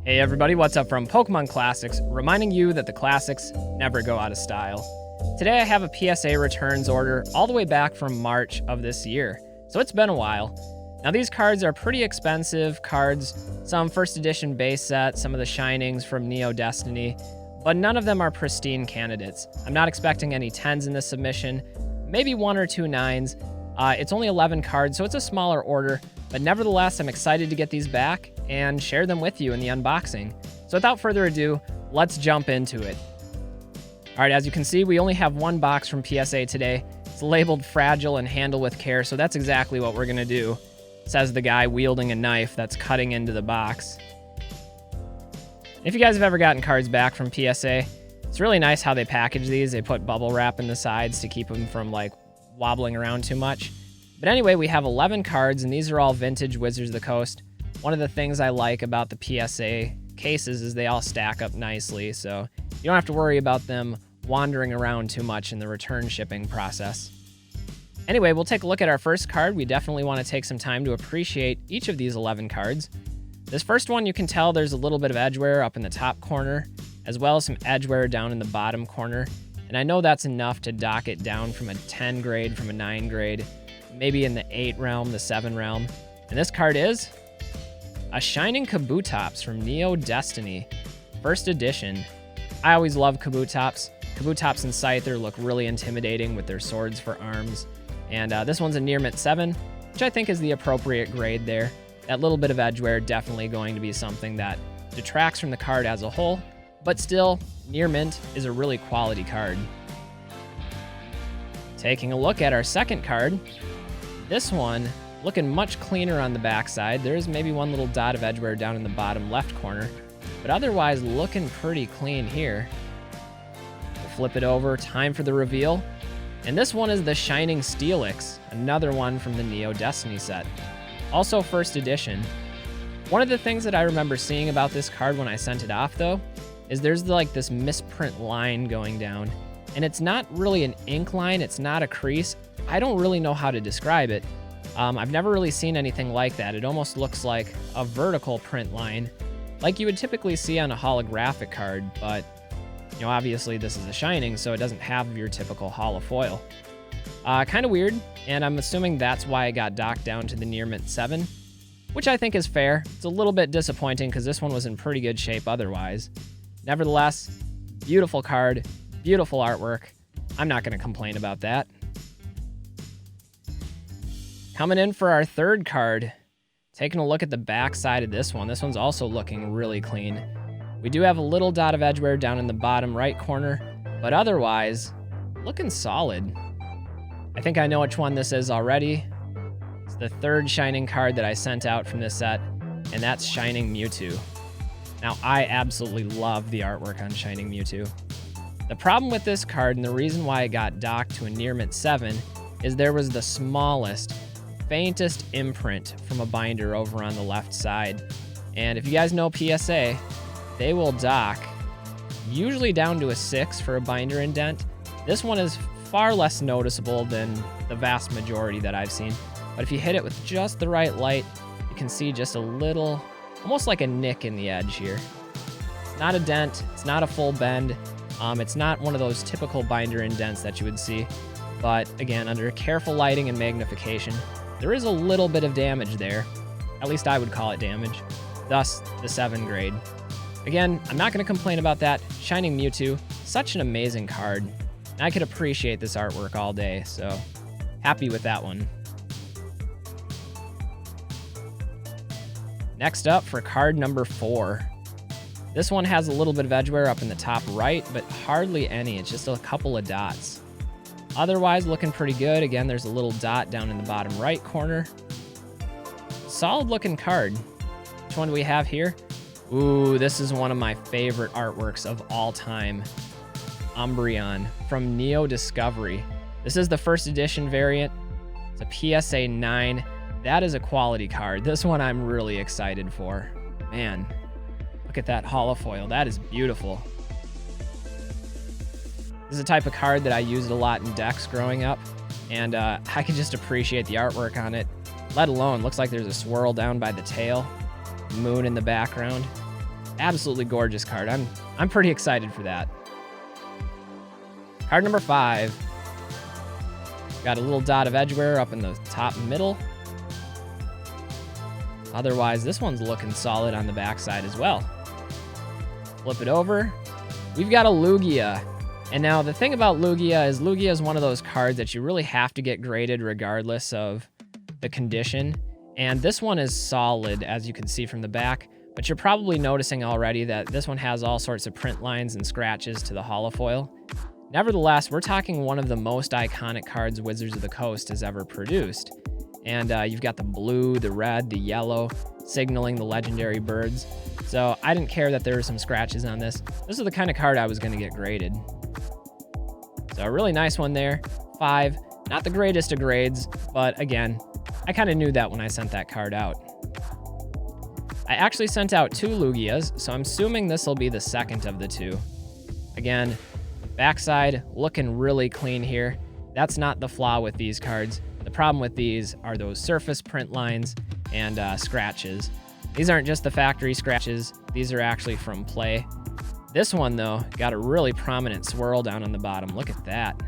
Hey everybody, what's up from Pokemon Classics, reminding you that the classics never go out of style. Today I have a PSA returns order all the way back from March of this year, so it's been a while. Now these cards are pretty expensive cards, some first edition base set, some of the Shinings from Neo Destiny, but none of them are pristine candidates. I'm not expecting any 10s in this submission, maybe 1 or 2 9s. It's only 11 cards, so it's a smaller order, but nevertheless, I'm excited to get these back and share them with you in the unboxing. So without further ado, let's jump into it. All right, as you can see, we only have one box from PSA today. It's labeled fragile and handle with care, so that's exactly what we're gonna do, says the guy wielding a knife that's cutting into the box. If you guys have ever gotten cards back from PSA, it's really nice how they package these. They put bubble wrap in the sides to keep them from like wobbling around too much. But anyway, we have 11 cards, and these are all vintage Wizards of the Coast. One of the things I like about the PSA cases is they all stack up nicely, so you don't have to worry about them wandering around too much in the return shipping process. Anyway, we'll take a look at our first card. We definitely want to take some time to appreciate each of these 11 cards. This first one, you can tell there's a little bit of edge wear up in the top corner, as well as some edge wear down in the bottom corner. And I know that's enough to dock it down from a 10 grade, from a 9 grade, maybe in the 8 realm, the 7 realm. And this card is a Shining Kabutos from Neo Destiny, first edition. I always love Kabutos. Kabutos and Scyther look really intimidating with their swords for arms. And this one's a near mint 7, which I think is the appropriate grade there. That little bit of edge wear definitely going to be something that detracts from the card as a whole, but still, near mint is a really quality card. Taking a look at our second card, this one looking much cleaner on the backside. There's maybe one little dot of edge wear down in the bottom left corner, but otherwise looking pretty clean here. We'll flip it over, time for the reveal. And this one is the Shining Steelix, another one from the Neo Destiny set. Also first edition. One of the things that I remember seeing about this card when I sent it off though, is there's like this misprint line going down. And it's not really an ink line, it's not a crease. I don't really know how to describe it. I've never really seen anything like that. It almost looks like a vertical print line, like you would typically see on a holographic card, but you know, obviously this is a Shining, so it doesn't have your typical holofoil. Kind of weird, and I'm assuming that's why I got docked down to the near mint 7, which I think is fair. It's a little bit disappointing because this one was in pretty good shape otherwise. Nevertheless, beautiful card, beautiful artwork. I'm not going to complain about that. Coming in for our third card, taking a look at the back side of this one. This one's also looking really clean. We do have a little dot of edge wear down in the bottom right corner, but otherwise, looking solid. I think I know which one this is already. It's the third Shining card that I sent out from this set, and that's Shining Mewtwo. Now, I absolutely love the artwork on Shining Mewtwo. The problem with this card, and the reason why it got docked to a near mint 7, is there was the smallest, faintest imprint from a binder over on the left side. And if you guys know PSA, they will dock usually down to a 6 for a binder indent. This one is far less noticeable than the vast majority that I've seen. But if you hit it with just the right light, you can see just a little, almost like a nick in the edge here. It's not a dent, it's not a full bend. It's not one of those typical binder indents that you would see. But again, under careful lighting and magnification, there is a little bit of damage there. At least I would call it damage. Thus, the 7 grade. Again, I'm not going to complain about that. Shining Mewtwo, such an amazing card. And I could appreciate this artwork all day, so happy with that one. Next up for card number 4. This one has a little bit of edge wear up in the top right, but hardly any. It's just a couple of dots. Otherwise, looking pretty good. Again, there's a little dot down in the bottom right corner. Solid looking card. Which one do we have here? Ooh, this is one of my favorite artworks of all time. Umbreon from Neo Discovery. This is the first edition variant. It's a PSA 9. That is a quality card. This one I'm really excited for. Man, look at that holofoil. That is beautiful. This is a type of card that I used a lot in decks growing up, and I can just appreciate the artwork on it. Let alone, looks like there's a swirl down by the tail, moon in the background. Absolutely gorgeous card. I'm pretty excited for that. Card number 5. Got a little dot of edgeware up in the top middle. Otherwise, this one's looking solid on the backside as well. Flip it over. We've got a Lugia. And now the thing about Lugia is one of those cards that you really have to get graded regardless of the condition. And this one is solid, as you can see from the back. But you're probably noticing already that this one has all sorts of print lines and scratches to the holofoil. Nevertheless, we're talking one of the most iconic cards Wizards of the Coast has ever produced. And you've got the blue, the red, the yellow, signaling the legendary birds. So I didn't care that there were some scratches on this. This is the kind of card I was going to get graded. So a really nice one there. 5. Not the greatest of grades, but again, I kind of knew that when I sent that card out. I actually sent out 2 Lugias, so I'm assuming this will be the second of the 2. Again, backside looking really clean here. That's not the flaw with these cards. The problem with these are those surface print lines and scratches. These aren't just the factory scratches. These are actually from play. This one, though, got a really prominent swirl down on the bottom. Look at that.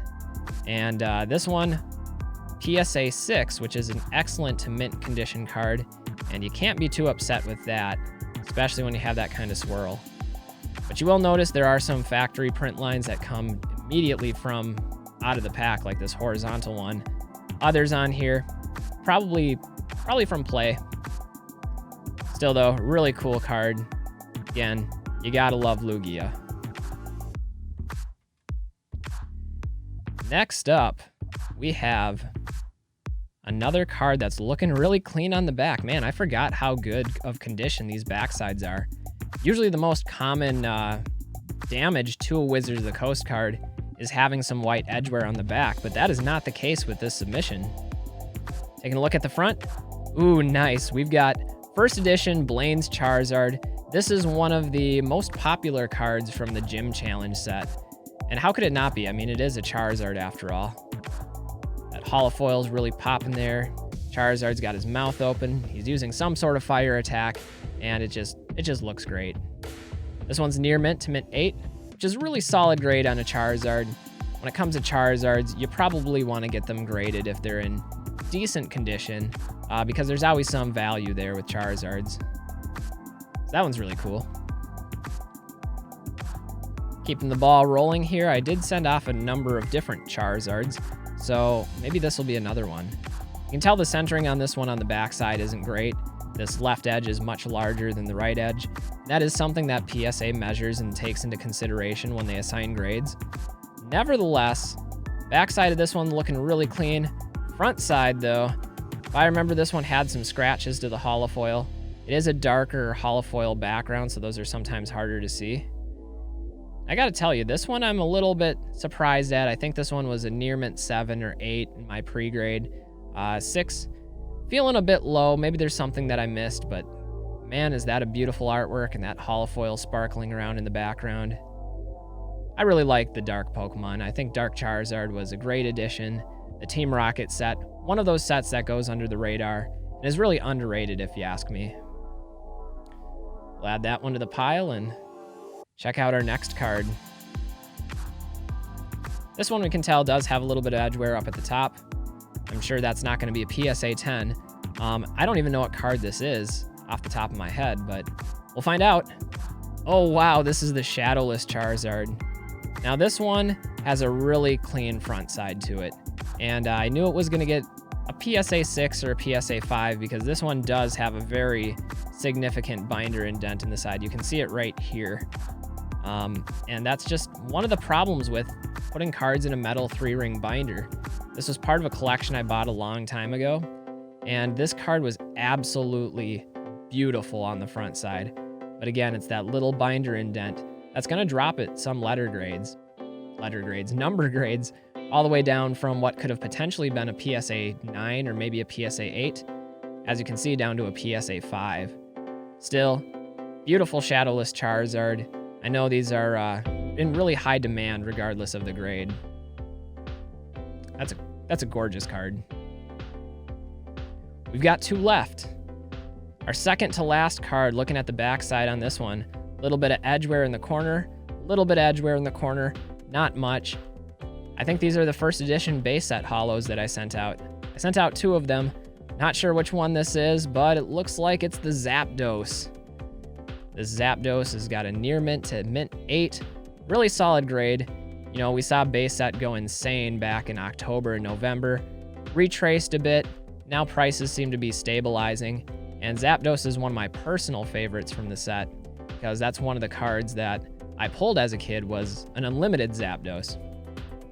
And this one, PSA 6, which is an excellent to mint condition card. And you can't be too upset with that, especially when you have that kind of swirl. But you will notice there are some factory print lines that come immediately from out of the pack, like this horizontal one. Others on here, probably from play. Still though, really cool card. Again, you gotta love Lugia. Next up, we have another card that's looking really clean on the back. Man, I forgot how good of condition these backsides are. Usually the most common damage to a Wizards of the Coast card is having some white edgeware on the back, but that is not the case with this submission. Taking a look at the front. Ooh, nice. We've got first edition Blaine's Charizard. This is one of the most popular cards from the Gym Challenge set. And how could it not be? I mean, it is a Charizard after all. That holofoil's really popping there. Charizard's got his mouth open. He's using some sort of fire attack, and it just looks great. This one's near mint to mint 8, which is really solid grade on a Charizard. When it comes to Charizards, you probably want to get them graded if they're in decent condition, because there's always some value there with Charizards. So that one's really cool. Keeping the ball rolling here, I did send off a number of different Charizards, so maybe this will be another one. You can tell the centering on this one on the backside isn't great. This left edge is much larger than the right edge. That is something that PSA measures and takes into consideration when they assign grades. Nevertheless, backside of this one looking really clean. Front side, though, if I remember, this one had some scratches to the holofoil. It is a darker holofoil background, so those are sometimes harder to see. I gotta tell you, this one I'm a little bit surprised at. I think this one was a near mint 7 or 8 in my pre-grade. 6, feeling a bit low. Maybe there's something that I missed, but man, is that a beautiful artwork, and that holofoil sparkling around in the background. I really like the Dark Pokemon. I think Dark Charizard was a great addition. The Team Rocket set, one of those sets that goes under the radar, and is really underrated if you ask me. We'll add that one to the pile and check out our next card. This one we can tell does have a little bit of edgeware up at the top. I'm sure that's not going to be a PSA 10. I don't even know what card this is off the top of my head, but we'll find out. Oh wow, this is the Shadowless Charizard. Now this one has a really clean front side to it, and I knew it was going to get a PSA 6 or a PSA 5 because this one does have a very significant binder indent in the side. You can see it right here. And that's just one of the problems with putting cards in a metal 3-ring binder. This was part of a collection I bought a long time ago, and this card was absolutely beautiful on the front side. But again, it's that little binder indent that's going to drop it some number grades, all the way down from what could have potentially been a PSA 9 or maybe a PSA 8, as you can see, down to a PSA 5. Still, beautiful Shadowless Charizard. I know these are in really high demand regardless of the grade. That's a gorgeous card. We've got 2 left. Our second to last card, looking at the backside on this one, little bit of edge wear in the corner, little bit of edge wear in the corner, not much. I think these are the first edition base set holos that I sent out. I sent out 2 of them. Not sure which one this is, but it looks like it's the Zapdos. This Zapdos has got a near mint to mint 8. Really solid grade. You know, we saw base set go insane back in October and November. Retraced a bit. Now prices seem to be stabilizing. And Zapdos is one of my personal favorites from the set, because that's one of the cards that I pulled as a kid, was an unlimited Zapdos.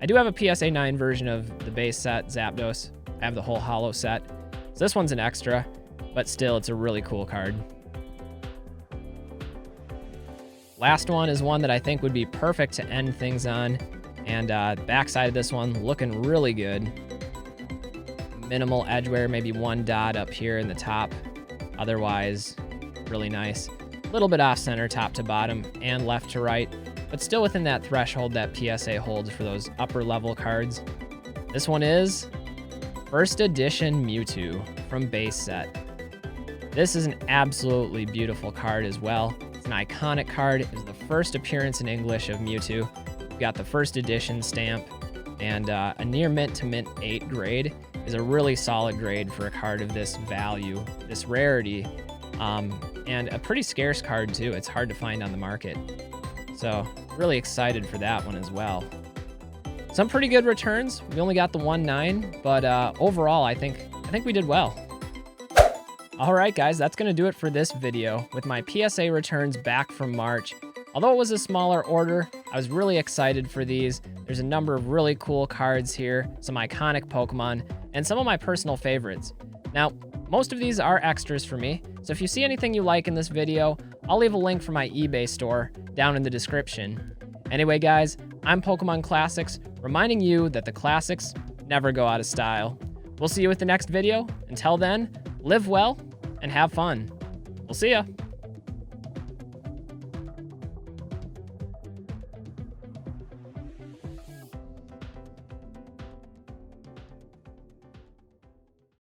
I do have a PSA 9 version of the base set Zapdos. I have the whole holo set. So this one's an extra, but still, it's a really cool card. Last one is one that I think would be perfect to end things on. And backside of this one looking really good. Minimal edge wear, maybe 1 dot up here in the top. Otherwise, really nice. A little bit off center, top to bottom, and left to right, but still within that threshold that PSA holds for those upper level cards. This one is first edition Mewtwo from base set. This is an absolutely beautiful card as well. It's an iconic card. It was the first appearance in English of Mewtwo. We've got the first edition stamp, and a near mint to mint 8 grade is a really solid grade for a card of this value, this rarity, and a pretty scarce card too. It's hard to find on the market. So really excited for that one as well. Some pretty good returns. We only got the 1-9, but overall, I think we did well. All right, guys, that's gonna do it for this video with my PSA returns back from March. Although it was a smaller order, I was really excited for these. There's a number of really cool cards here, some iconic Pokemon, and some of my personal favorites. Now, most of these are extras for me, so if you see anything you like in this video, I'll leave a link for my eBay store down in the description. Anyway, guys, I'm Pokemon Classics, reminding you that the classics never go out of style. We'll see you with the next video. Until then, live well and have fun. We'll see ya.